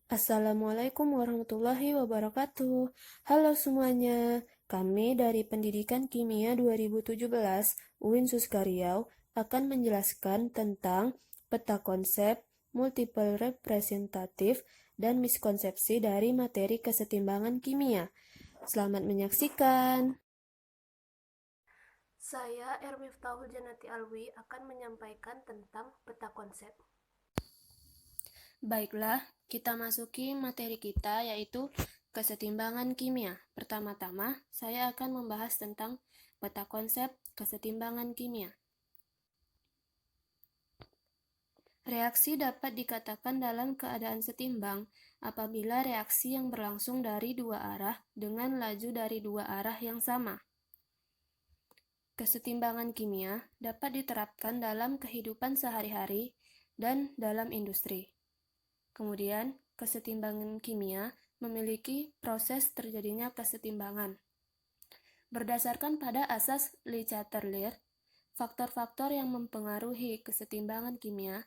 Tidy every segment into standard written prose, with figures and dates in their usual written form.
Assalamualaikum warahmatullahi wabarakatuh. Halo semuanya, kami dari Pendidikan Kimia 2017 UIN Suskariau akan menjelaskan tentang peta konsep, multiple representatif, dan miskonsepsi dari materi kesetimbangan kimia. Selamat menyaksikan. Saya Ermiftahul Janati Alwi akan menyampaikan tentang peta konsep. Baiklah, kita masuki materi kita yaitu kesetimbangan kimia. Pertama-tama, saya akan membahas tentang peta konsep kesetimbangan kimia. Reaksi dapat dikatakan dalam keadaan setimbang apabila reaksi yang berlangsung dari dua arah dengan laju dari dua arah yang sama. Kesetimbangan kimia dapat diterapkan dalam kehidupan sehari-hari dan dalam industri. Kemudian, kesetimbangan kimia memiliki proses terjadinya kesetimbangan. Berdasarkan pada asas Le Chatelier, faktor-faktor yang mempengaruhi kesetimbangan kimia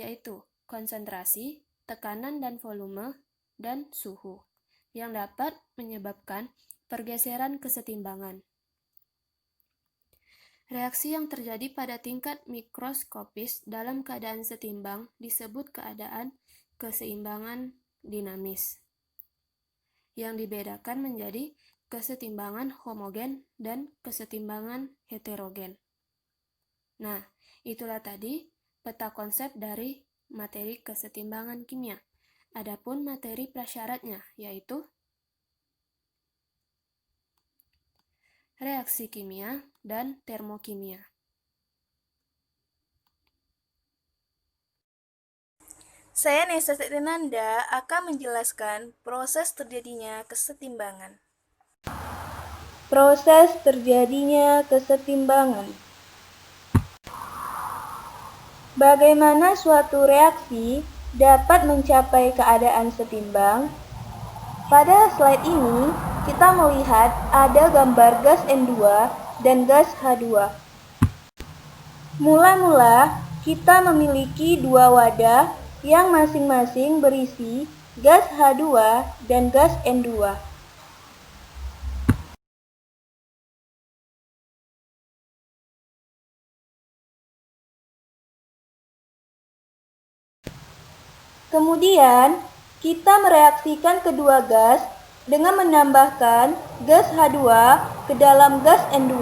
yaitu konsentrasi, tekanan dan volume, dan suhu, yang dapat menyebabkan pergeseran kesetimbangan. Reaksi yang terjadi pada tingkat mikroskopis dalam keadaan setimbang disebut keadaan keseimbangan dinamis, yang dibedakan menjadi kesetimbangan homogen dan kesetimbangan heterogen. Nah, itulah tadi peta konsep dari materi kesetimbangan kimia. Adapun materi prasyaratnya yaitu reaksi kimia dan termokimia. Saya Nesa Setrinanda akan menjelaskan proses terjadinya kesetimbangan. Proses terjadinya kesetimbangan. Bagaimana suatu reaksi dapat mencapai keadaan setimbang? Pada slide ini, kita melihat ada gambar gas N2 dan gas H2. Mula-mula, kita memiliki dua wadah yang masing-masing berisi gas H2 dan gas N2. Kemudian, kita mereaksikan kedua gas dengan menambahkan gas H2 ke dalam gas N2.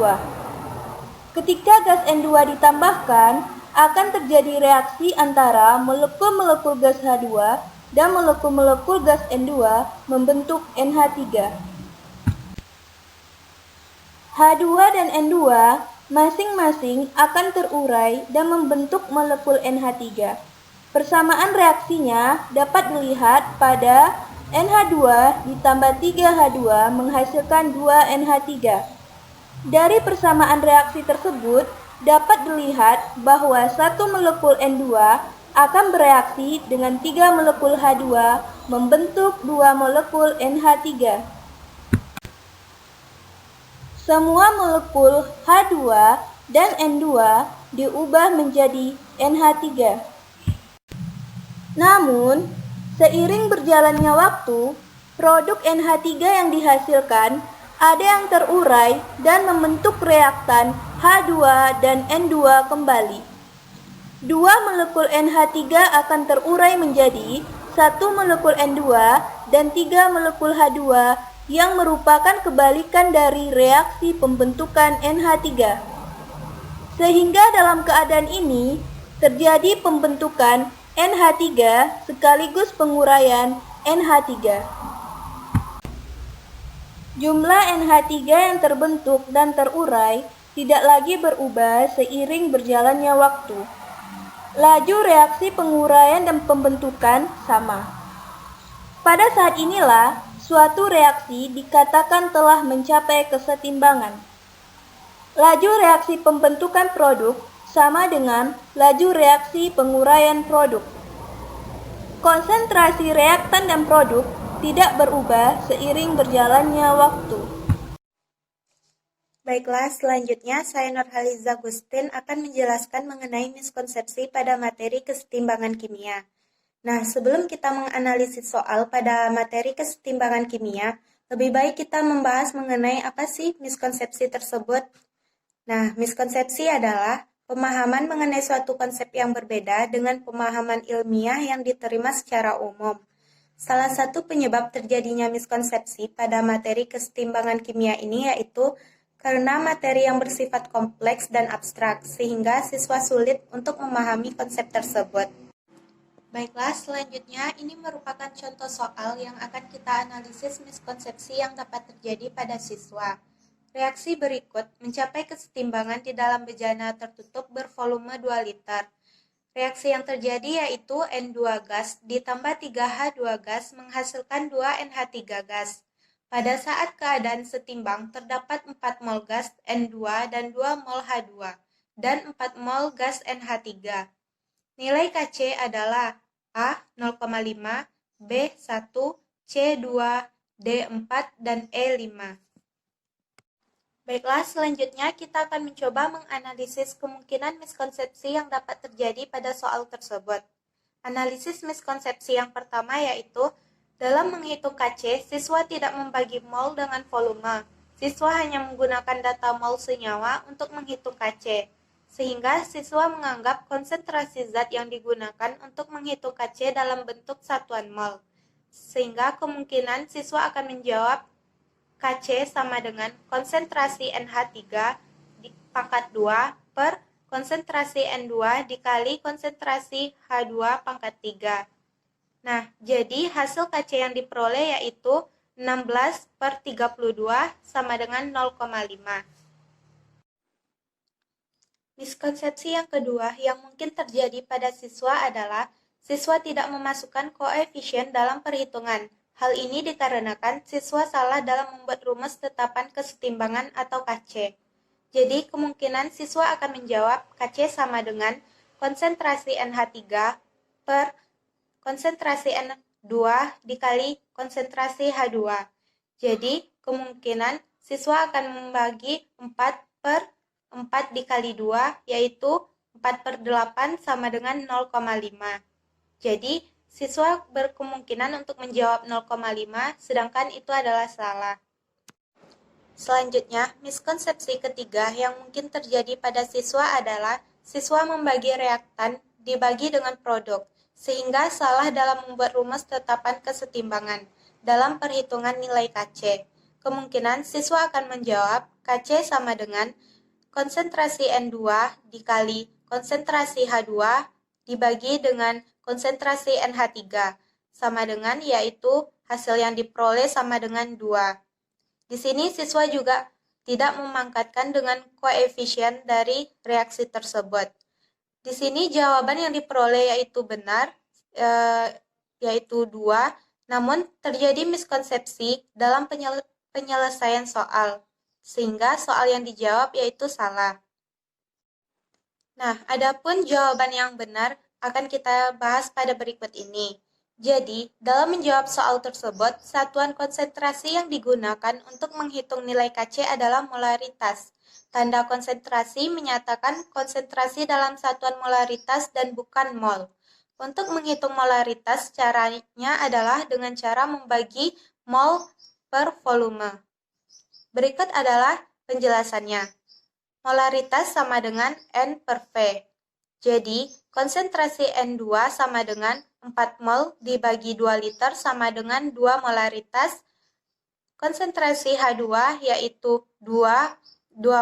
Ketika gas N2 ditambahkan, akan terjadi reaksi antara molekul-molekul gas H2 dan molekul-molekul gas N2 membentuk NH3. H2 dan N2 masing-masing akan terurai dan membentuk molekul NH3. Persamaan reaksinya dapat dilihat pada NH2 ditambah 3H2 menghasilkan 2 NH3. Dari persamaan reaksi tersebut, dapat dilihat bahwa satu molekul N2 akan bereaksi dengan 3 molekul H2 membentuk 2 molekul NH3. Semua molekul H2 dan N2 diubah menjadi NH3. Namun, seiring berjalannya waktu, produk NH3 yang dihasilkan ada yang terurai dan membentuk reaktan H2 dan N2 kembali. Dua molekul NH3 akan terurai menjadi satu molekul N2 dan 3 molekul H2 yang merupakan kebalikan dari reaksi pembentukan NH3. Sehingga dalam keadaan ini terjadi pembentukan NH3 sekaligus penguraian NH3. Jumlah NH3 yang terbentuk dan terurai tidak lagi berubah seiring berjalannya waktu. Laju reaksi penguraian dan pembentukan sama. Pada saat inilah suatu reaksi dikatakan telah mencapai kesetimbangan. Laju reaksi pembentukan produk sama dengan laju reaksi penguraian produk. Konsentrasi reaktan dan produk tidak berubah seiring berjalannya waktu. Baiklah, selanjutnya saya Nurhaliza Gustin akan menjelaskan mengenai miskonsepsi pada materi kesetimbangan kimia. Nah, sebelum kita menganalisis soal pada materi kesetimbangan kimia, lebih baik kita membahas mengenai apa sih miskonsepsi tersebut. Nah, miskonsepsi adalah pemahaman mengenai suatu konsep yang berbeda dengan pemahaman ilmiah yang diterima secara umum. Salah satu penyebab terjadinya miskonsepsi pada materi kesetimbangan kimia ini yaitu karena materi yang bersifat kompleks dan abstrak, sehingga siswa sulit untuk memahami konsep tersebut. Baiklah, selanjutnya ini merupakan contoh soal yang akan kita analisis miskonsepsi yang dapat terjadi pada siswa. Reaksi berikut mencapai kesetimbangan di dalam bejana tertutup bervolume 2 liter. Reaksi yang terjadi yaitu N2 gas ditambah 3H2 gas menghasilkan 2NH3 gas. Pada saat keadaan setimbang terdapat 4 mol gas N2 dan 2 mol H2 dan 4 mol gas NH3. Nilai Kc adalah A 0,5, B 1, C 2, D 4, dan E 5. Baiklah, selanjutnya kita akan mencoba menganalisis kemungkinan miskonsepsi yang dapat terjadi pada soal tersebut. Analisis miskonsepsi yang pertama yaitu, dalam menghitung Kc, siswa tidak membagi mol dengan volume. Siswa hanya menggunakan data mol senyawa untuk menghitung Kc, sehingga siswa menganggap konsentrasi zat yang digunakan untuk menghitung Kc dalam bentuk satuan mol. Sehingga kemungkinan siswa akan menjawab Kc sama dengan konsentrasi NH3 pangkat 2 per konsentrasi N2 dikali konsentrasi H2 pangkat 3. Nah, jadi hasil Kc yang diperoleh yaitu 16 per 32 sama dengan 0,5. Miskonsepsi yang kedua yang mungkin terjadi pada siswa adalah siswa tidak memasukkan koefisien dalam perhitungan. Hal ini dikarenakan siswa salah dalam membuat rumus tetapan kesetimbangan atau Kc. Jadi, kemungkinan siswa akan menjawab Kc sama dengan konsentrasi NH3 per konsentrasi N2 dikali konsentrasi H2. Jadi, kemungkinan siswa akan membagi 4 per 4 dikali 2, yaitu 4 per 8 sama dengan 0,5. Jadi, siswa berkemungkinan untuk menjawab 0,5, sedangkan itu adalah salah. Selanjutnya, miskonsepsi ketiga yang mungkin terjadi pada siswa adalah siswa membagi reaktan dibagi dengan produk, sehingga salah dalam membuat rumus tetapan kesetimbangan dalam perhitungan nilai Kc. Kemungkinan siswa akan menjawab Kc sama dengan konsentrasi N2 dikali konsentrasi H2 dibagi dengan konsentrasi NH3 sama dengan yaitu hasil yang diperoleh sama dengan 2. Di sini siswa juga tidak memangkatkan dengan koefisien dari reaksi tersebut. Di sini jawaban yang diperoleh yaitu benar, yaitu 2, namun terjadi miskonsepsi dalam penyelesaian soal, sehingga soal yang dijawab yaitu salah. Nah, adapun jawaban yang benar akan kita bahas pada berikut ini. Jadi, dalam menjawab soal tersebut, satuan konsentrasi yang digunakan untuk menghitung nilai Kc adalah molaritas. Tanda konsentrasi menyatakan konsentrasi dalam satuan molaritas dan bukan mol. Untuk menghitung molaritas, caranya adalah dengan cara membagi mol per volume. Berikut adalah penjelasannya. Molaritas sama dengan N per V. Jadi, konsentrasi N2 sama dengan 4 mol dibagi 2 liter sama dengan 2 molaritas. Konsentrasi H2 yaitu 2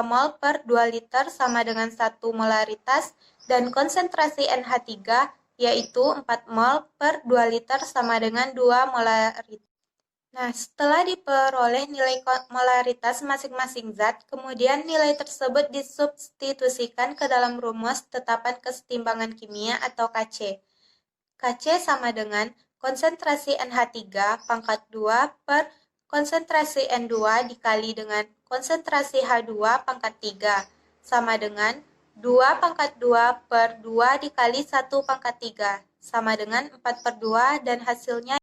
mol per 2 liter sama dengan 1 molaritas. Dan konsentrasi NH3 yaitu 4 mol per 2 liter sama dengan 2 molaritas. Nah, setelah diperoleh nilai molaritas masing-masing zat, kemudian nilai tersebut disubstitusikan ke dalam rumus tetapan kesetimbangan kimia atau Kc. Kc sama dengan konsentrasi NH3 pangkat 2 per konsentrasi N2 dikali dengan konsentrasi H2 pangkat 3, sama dengan 2 pangkat 2 per 2 dikali 1 pangkat 3, sama dengan 4 per 2, dan hasilnya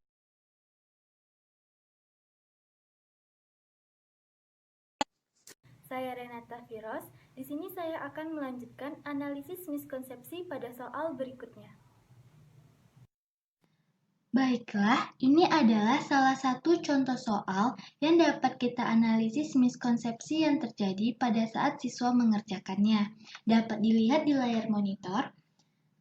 Saya Renata Firos. Di sini saya akan melanjutkan analisis miskonsepsi pada soal berikutnya. Baiklah, ini adalah salah satu contoh soal yang dapat kita analisis miskonsepsi yang terjadi pada saat siswa mengerjakannya. Dapat dilihat di layar monitor.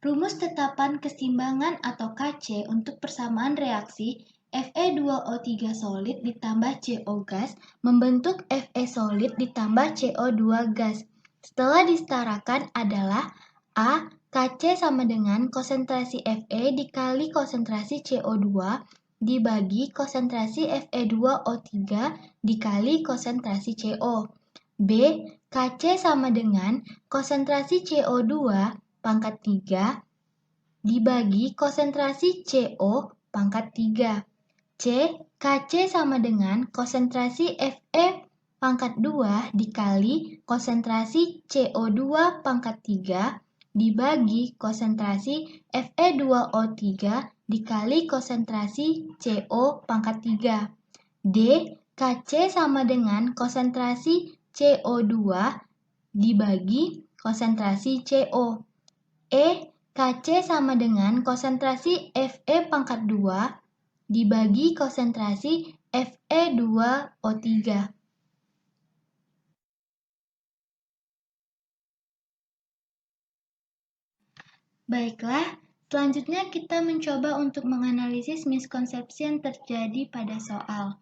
Rumus tetapan keseimbangan atau KC untuk persamaan reaksi Fe2O3 solid ditambah CO gas membentuk Fe solid ditambah CO2 gas. Setelah disetarakan adalah A. Kc sama dengan konsentrasi Fe dikali konsentrasi CO2 dibagi konsentrasi Fe2O3 dikali konsentrasi CO. B. Kc sama dengan konsentrasi CO2 pangkat 3 dibagi konsentrasi CO pangkat 3. C. Kc sama dengan konsentrasi Fe pangkat 2 dikali konsentrasi CO2 pangkat 3 dibagi konsentrasi Fe2O3 dikali konsentrasi CO pangkat 3. D. Kc sama dengan konsentrasi CO2 dibagi konsentrasi CO. E. Kc sama dengan konsentrasi Fe pangkat 2 dibagi konsentrasi Fe2O3. Baiklah, selanjutnya kita mencoba untuk menganalisis miskonsepsi yang terjadi pada soal.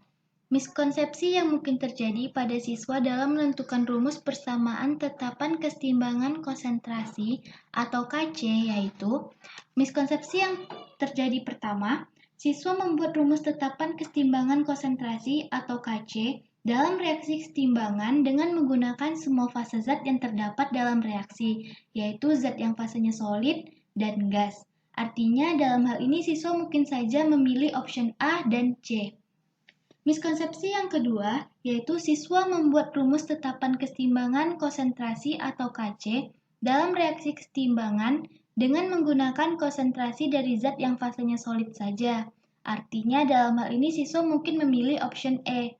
Miskonsepsi yang mungkin terjadi pada siswa dalam menentukan rumus persamaan tetapan keseimbangan konsentrasi atau KC yaitu miskonsepsi yang terjadi pertama, siswa membuat rumus tetapan keseimbangan konsentrasi atau KC dalam reaksi keseimbangan dengan menggunakan semua fase zat yang terdapat dalam reaksi, yaitu zat yang fasenya solid dan gas. Artinya dalam hal ini siswa mungkin saja memilih option A dan C. Miskonsepsi yang kedua, yaitu siswa membuat rumus tetapan keseimbangan konsentrasi atau KC dalam reaksi keseimbangan dengan menggunakan konsentrasi dari zat yang fasenya solid saja. Artinya dalam hal ini siswa mungkin memilih option E.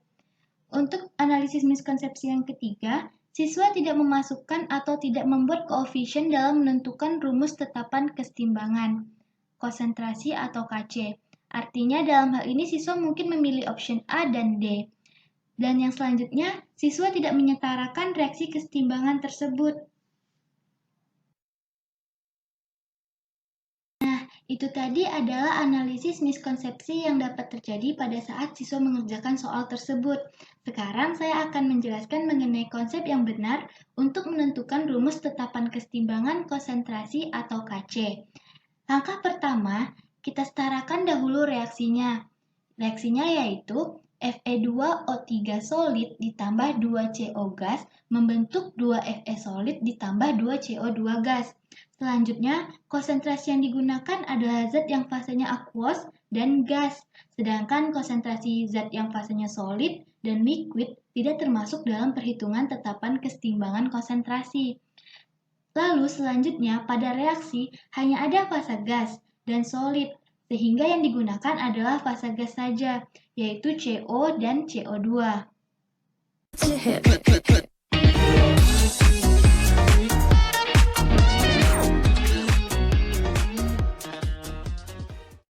Untuk analisis miskonsepsi yang ketiga, siswa tidak memasukkan atau tidak membuat koefisien dalam menentukan rumus tetapan keseimbangan konsentrasi atau KC. Artinya dalam hal ini siswa mungkin memilih option A dan D. Dan yang selanjutnya, siswa tidak menyetarakan reaksi keseimbangan tersebut. Itu tadi adalah analisis miskonsepsi yang dapat terjadi pada saat siswa mengerjakan soal tersebut. Sekarang saya akan menjelaskan mengenai konsep yang benar untuk menentukan rumus tetapan keseimbangan konsentrasi atau KC. Langkah pertama, kita setarakan dahulu reaksinya. Reaksinya yaitu Fe2O3 solid ditambah 2CO gas membentuk 2 Fe solid ditambah 2 CO2 gas. Selanjutnya, konsentrasi yang digunakan adalah zat yang fasenya aqueous dan gas, sedangkan konsentrasi zat yang fasenya solid dan liquid tidak termasuk dalam perhitungan tetapan keseimbangan konsentrasi. Lalu selanjutnya, pada reaksi hanya ada fase gas dan solid, sehingga yang digunakan adalah fase gas saja, yaitu CO dan CO2.